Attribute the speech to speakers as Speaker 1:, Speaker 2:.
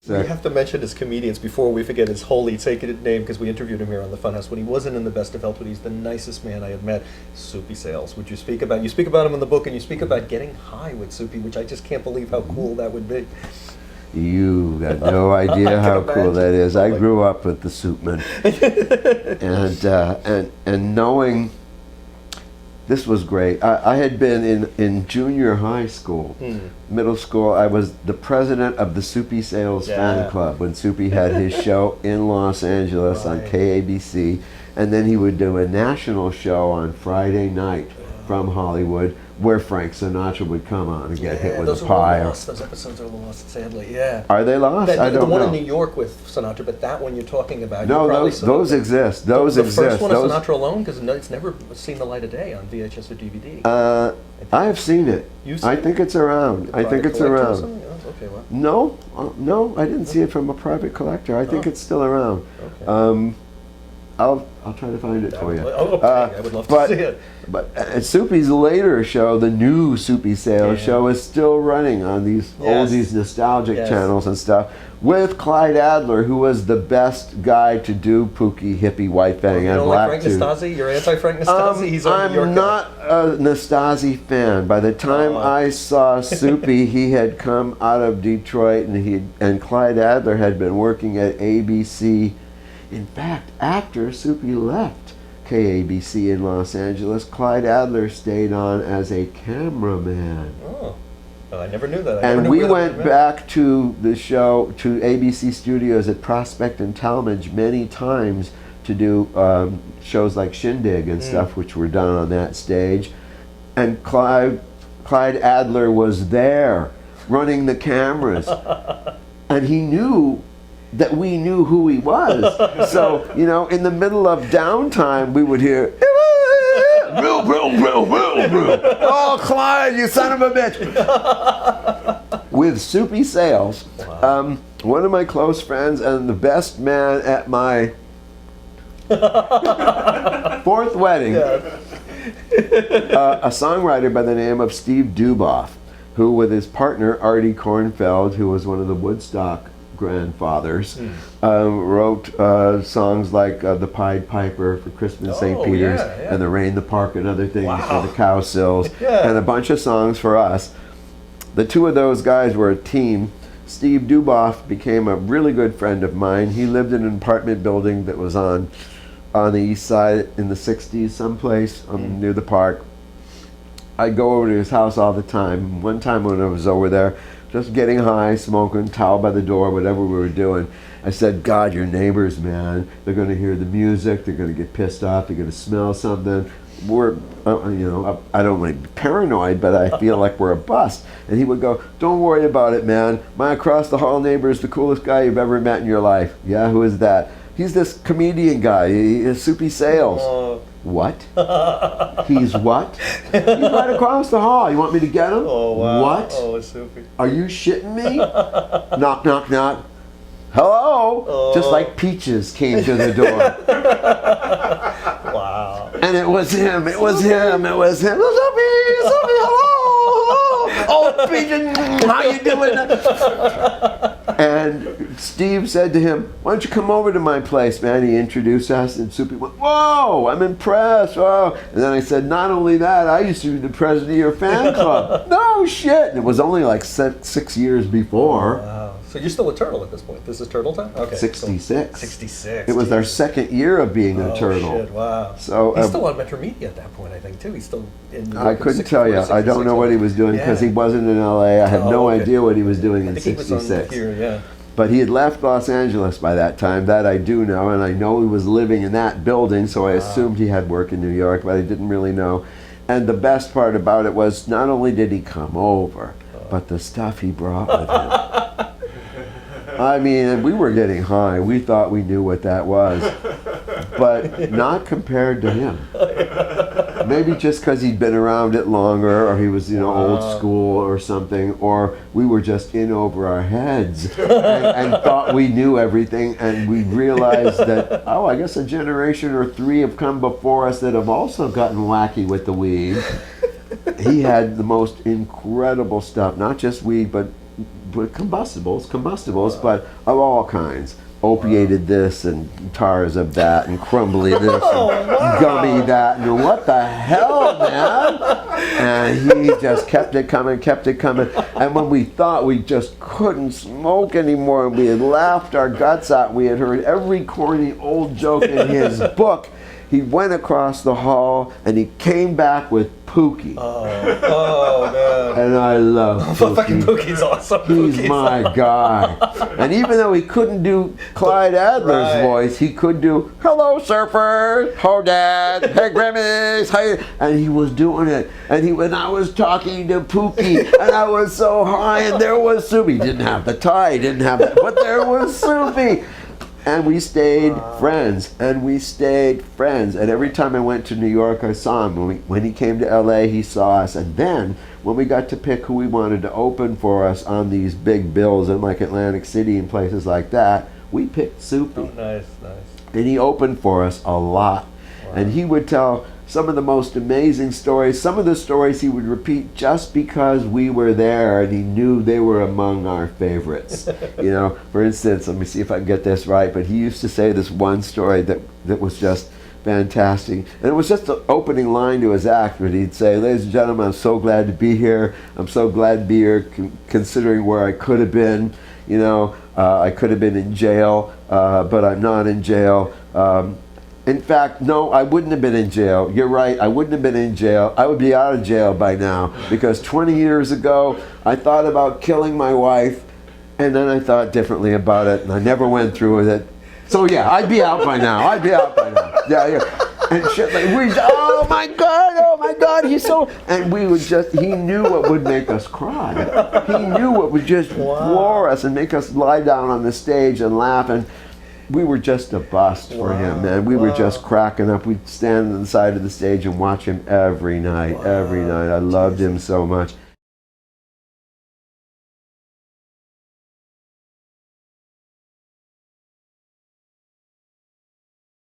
Speaker 1: We have to mention his comedians before we forget his holy sacred name, because we interviewed him here on the Funhouse when he wasn't in the best of health, but he's the nicest man I have met. Soupy Sales. Would you speak about him in the book, and you speak about getting high with Soupy, which I just can't believe how cool that would be.
Speaker 2: You got no idea how cool that is. I grew up with the Soupman, and knowing this was great. I had been in junior high school, middle school. I was the president of the Soupy Sales fan club when Soupy had his show in Los Angeles on KABC, and then he would do a national show on Friday night from Hollywood, where Frank Sinatra would come on and get hit with a pie.
Speaker 1: Those episodes are lost, sadly. Yeah.
Speaker 2: Are they lost? I don't know.
Speaker 1: The one in New York with Sinatra, but that one you're talking about.
Speaker 2: No, those exist. Those exist.
Speaker 1: The first one is Sinatra alone, because it's never seen the light of day on VHS or DVD.
Speaker 2: I have seen it. I think it's around. I think it's around.
Speaker 1: Okay, well.
Speaker 2: No, I didn't see it from a private collector. I think it's still around. Okay. I'll try to find it for you.
Speaker 1: I would love to see it.
Speaker 2: But Soupy's later show, the new Soupy Sales show, is still running on these oldies nostalgic channels and stuff, with Clyde Adler, who was the best guy to do Pookie, Hippie, White Fang, and Black
Speaker 1: Frank Nastasi? You're anti-Frank Nastasi? He's a New York
Speaker 2: I'm not a Nastasi fan. By the time I saw Soupy, he had come out of Detroit, and Clyde Adler had been working at ABC. In fact, after Soupy left KABC in Los Angeles, Clyde Adler stayed on as a cameraman.
Speaker 1: Oh, well, I never knew that.
Speaker 2: And we went back to the show, to ABC Studios at Prospect and Talmadge many times to do shows like Shindig and stuff, which were done on that stage. And Clyde Adler was there running the cameras. And he knew that we knew who he was. So, in the middle of downtime, we would hear, oh, Clyde, you son of a bitch. With Soupy Sales, one of my close friends and the best man at my fourth wedding, a songwriter by the name of Steve Duboff, who with his partner, Artie Kornfeld, who was one of the Woodstock grandfathers, wrote songs like The Pied Piper for Christmas St. Peter's and The Rain, the Park, and other things for the Cow Sills, and a bunch of songs for us. The two of those guys were a team. Steve Duboff became a really good friend of mine. He lived in an apartment building that was on the east side in the 60s someplace near the park. I'd go over to his house all the time. One time when I was over there, just getting high, smoking, towel by the door, whatever we were doing, I said, God, your neighbors, man, they're going to hear the music, they're going to get pissed off, they're going to smell something. We're, I don't want to be paranoid, but I feel like we're a bust. And he would go, don't worry about it, man. My across the hall neighbor is the coolest guy you've ever met in your life. Yeah, who is that? He's this comedian guy. He is Soupy Sales. What? He's what? He's right across the hall. You want me to get him?
Speaker 1: Oh, wow.
Speaker 2: What?
Speaker 1: Oh, Soupy.
Speaker 2: Are you shitting me? Knock, knock, knock. Hello?
Speaker 1: Oh.
Speaker 2: Just like Peaches came to the door.
Speaker 1: Wow.
Speaker 2: And it was him. It was him. It was him. Soupy, hello. Oh, Peaches, how you doing? And Steve said to him, why don't you come over to my place, man? He introduced us, and Soupy went, whoa, I'm impressed. Whoa. And then I said, not only that, I used to be the president of your fan club. No shit. And it was only like 6 years before.
Speaker 1: Oh, wow. So you're still a turtle at this point. This is turtle time? Okay.
Speaker 2: 66.
Speaker 1: 66.
Speaker 2: It was our second year of being a turtle.
Speaker 1: Shit, wow.
Speaker 2: So
Speaker 1: he's still on Metro Media at that point, I think, too. He's still in New York.
Speaker 2: I couldn't tell you. I don't know what he was doing because he wasn't in LA. I have no idea what he was doing in 66.
Speaker 1: He was on here,
Speaker 2: But he had left Los Angeles by that time. That I do know, and I know he was living in that building, so I assumed he had work in New York, but I didn't really know. And the best part about it was not only did he come over, but the stuff he brought with him. I mean, we were getting high. We thought we knew what that was, but not compared to him. Maybe just because he'd been around it longer, or he was, old school or something, or we were just in over our heads and thought we knew everything, and we realized that, I guess a generation or three have come before us that have also gotten wacky with the weed. He had the most incredible stuff, not just weed, but combustibles, but of all kinds. Opiated this and tars of that and crumbly this and gummy that and what the hell, man? And he just kept it coming. And when we thought we just couldn't smoke anymore and we had laughed our guts out, we had heard every corny old joke in his book, he went across the hall and he came back with Pookie.
Speaker 1: Oh man.
Speaker 2: And I love Pookie.
Speaker 1: Fucking Pookie's awesome.
Speaker 2: He's
Speaker 1: Pookie's
Speaker 2: my guy. And even though he couldn't do Clyde Adler's voice, he could do, "Hello, surfer. Ho, Dad. Hey, Grammys. Hey." And he was doing it. And I was talking to Pookie, and I was so high, and there was Soupy. He didn't have the tie, he didn't have that, but there was Soupy. And we stayed friends, and every time I went to New York, I saw him. When he came to LA, he saw us, and then when we got to pick who we wanted to open for us on these big bills in like Atlantic City and places like that, we picked Soupy.
Speaker 1: Oh, nice.
Speaker 2: And he opened for us a lot. And he would tell some of the most amazing stories. Some of the stories he would repeat just because we were there and he knew they were among our favorites. You know, for instance, let me see if I can get this right, but he used to say this one story that was just fantastic. And it was just the opening line to his act, but he'd say, "Ladies and gentlemen, I'm so glad to be here. I'm so glad to be here considering where I could have been. You know, I could have been in jail, but I'm not in jail. In fact, no, I wouldn't have been in jail. You're right, I wouldn't have been in jail. I would be out of jail by now because 20 years ago, I thought about killing my wife, and then I thought differently about it, and I never went through with it. So yeah, I'd be out by now. Yeah. And shit like, oh my God, he's so, and we would just, he knew what would make us cry. He knew what would just floor us and make us lie down on the stage and laugh, and we were just a bust for him, man. We were just cracking up. We'd stand on the side of the stage and watch him every night. I loved him so much.